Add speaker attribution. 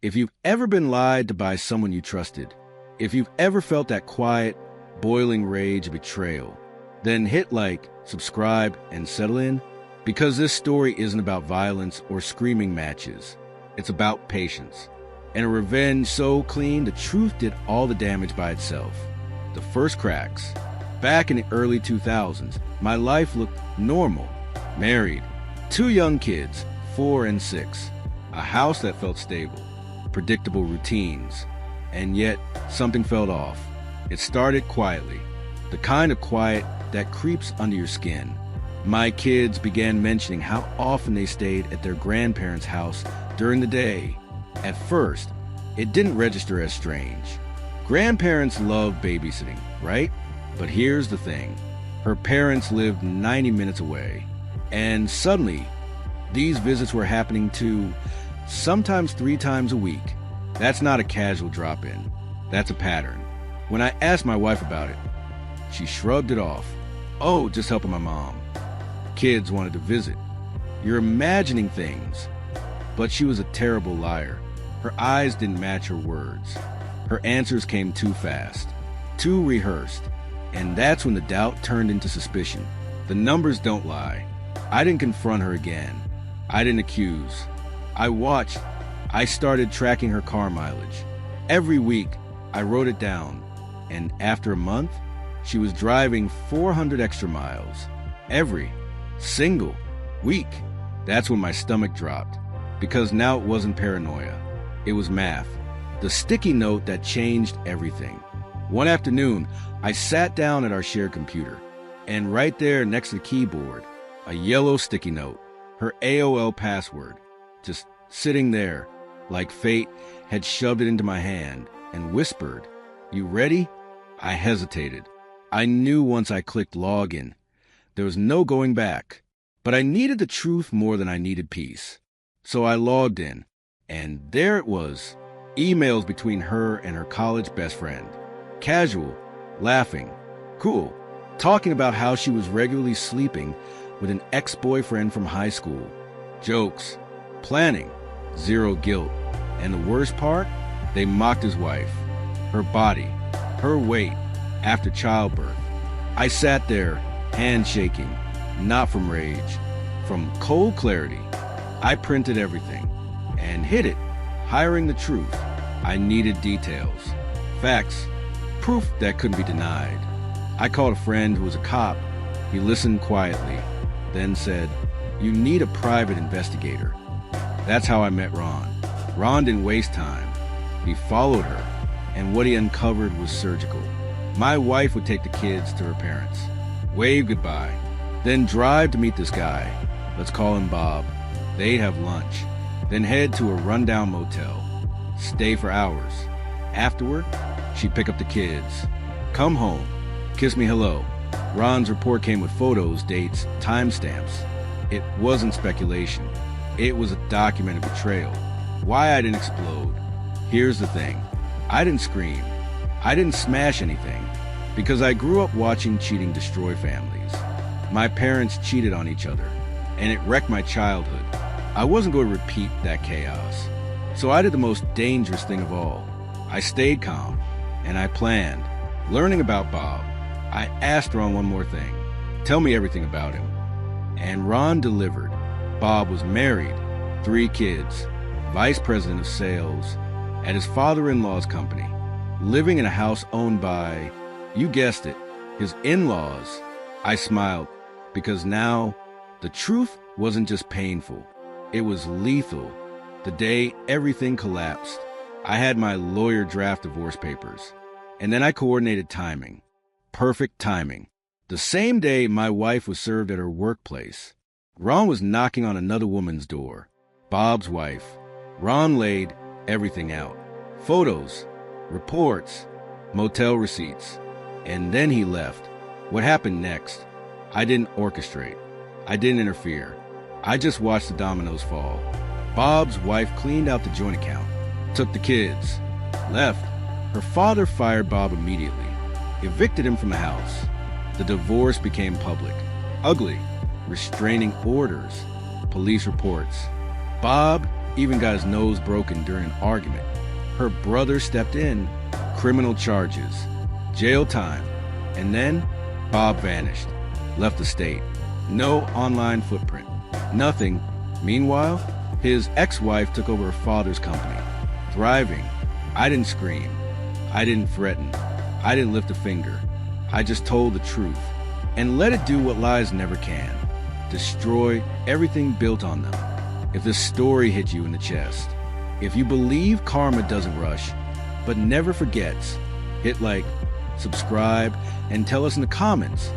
Speaker 1: If you've ever been lied to by someone you trusted, if you've ever felt that quiet, boiling rage of betrayal, then hit like, subscribe, and settle in, because this story isn't about violence or screaming matches. It's about patience, and a revenge so clean the truth did all the damage by itself. The first cracks. Back in the early 2000s, my life looked normal. Married, 2 young kids, 4 and 6, a house that felt stable, predictable routines, and yet something felt off. It started quietly, the kind of quiet that creeps under your skin. My kids began mentioning how often they stayed at their grandparents' house during the day. At first, it didn't register as strange. Grandparents love babysitting, right? But here's the thing. Her parents lived 90 minutes away, and suddenly, these visits were happening 2, sometimes 3 times a week. That's not a casual drop-in. That's a pattern. When I asked my wife about it, she shrugged it off. Oh, just helping my mom. Kids wanted to visit. You're imagining things. But she was a terrible liar. Her eyes didn't match her words. Her answers came too fast, too rehearsed. And that's when the doubt turned into suspicion. The numbers don't lie. I didn't confront her again. I didn't accuse. I watched. I started tracking her car mileage. Every week, I wrote it down. And after a month, she was driving 400 extra miles. Every single week. That's when my stomach dropped. Because now it wasn't paranoia. It was math. The sticky note that changed everything. One afternoon, I sat down at our shared computer, and right there next to the keyboard, a yellow sticky note, her AOL password, just sitting there, like fate had shoved it into my hand and whispered, "You ready?" I hesitated. I knew once I clicked login, there was no going back, but I needed the truth more than I needed peace. So I logged in, and there it was, emails between her and her college best friend. Casual, laughing, cool, talking about how she was regularly sleeping with an ex-boyfriend from high school. Jokes, planning, zero guilt. And the worst part? They mocked his wife, her body, her weight, after childbirth. I sat there, hand shaking, not from rage, from cold clarity. I printed everything and hid it, hiring the truth. I needed details, facts, proof that couldn't be denied. I called a friend who was a cop. He listened quietly, then said, "You need a private investigator." That's how I met Ron. Ron didn't waste time. He followed her, and what he uncovered was surgical. My wife would take the kids to her parents, wave goodbye, then drive to meet this guy. Let's call him Bob. They'd have lunch, then head to a rundown motel, stay for hours. Afterward, she'd pick up the kids, come home, kiss me hello. Ron's report came with photos, dates, timestamps. It wasn't speculation. It was a documented betrayal. Why I didn't explode. Here's the thing. I didn't scream. I didn't smash anything. Because I grew up watching cheating destroy families. My parents cheated on each other, and it wrecked my childhood. I wasn't going to repeat that chaos. So I did the most dangerous thing of all. I stayed calm, and I planned. Learning about Bob, I asked Ron one more thing. Tell me everything about him. And Ron delivered. Bob was married, 3 kids, vice president of sales at his father-in-law's company, living in a house owned by, you guessed it, his in-laws. I smiled because now the truth wasn't just painful. It was lethal. The day everything collapsed, I had my lawyer draft divorce papers, and then I coordinated timing. Perfect timing. The same day my wife was served at her workplace, Ron was knocking on another woman's door, Bob's wife. Ron laid everything out. Photos, reports, motel receipts. And then he left. What happened next? I didn't orchestrate. I didn't interfere. I just watched the dominoes fall. Bob's wife cleaned out the joint account, took the kids, left. Her father fired Bob immediately, evicted him from the house. The divorce became public, ugly, restraining orders, police reports. Bob even got his nose broken during an argument. Her brother stepped in, criminal charges, jail time, and then Bob vanished, left the state. No online footprint, nothing. Meanwhile, his ex-wife took over her father's company, thriving. I didn't scream. I didn't threaten. I didn't lift a finger. I just told the truth and let it do what lies never can. Destroy everything built on them. If this story hit you in the chest, if you believe karma doesn't rush, but never forgets, hit like, subscribe, and tell us in the comments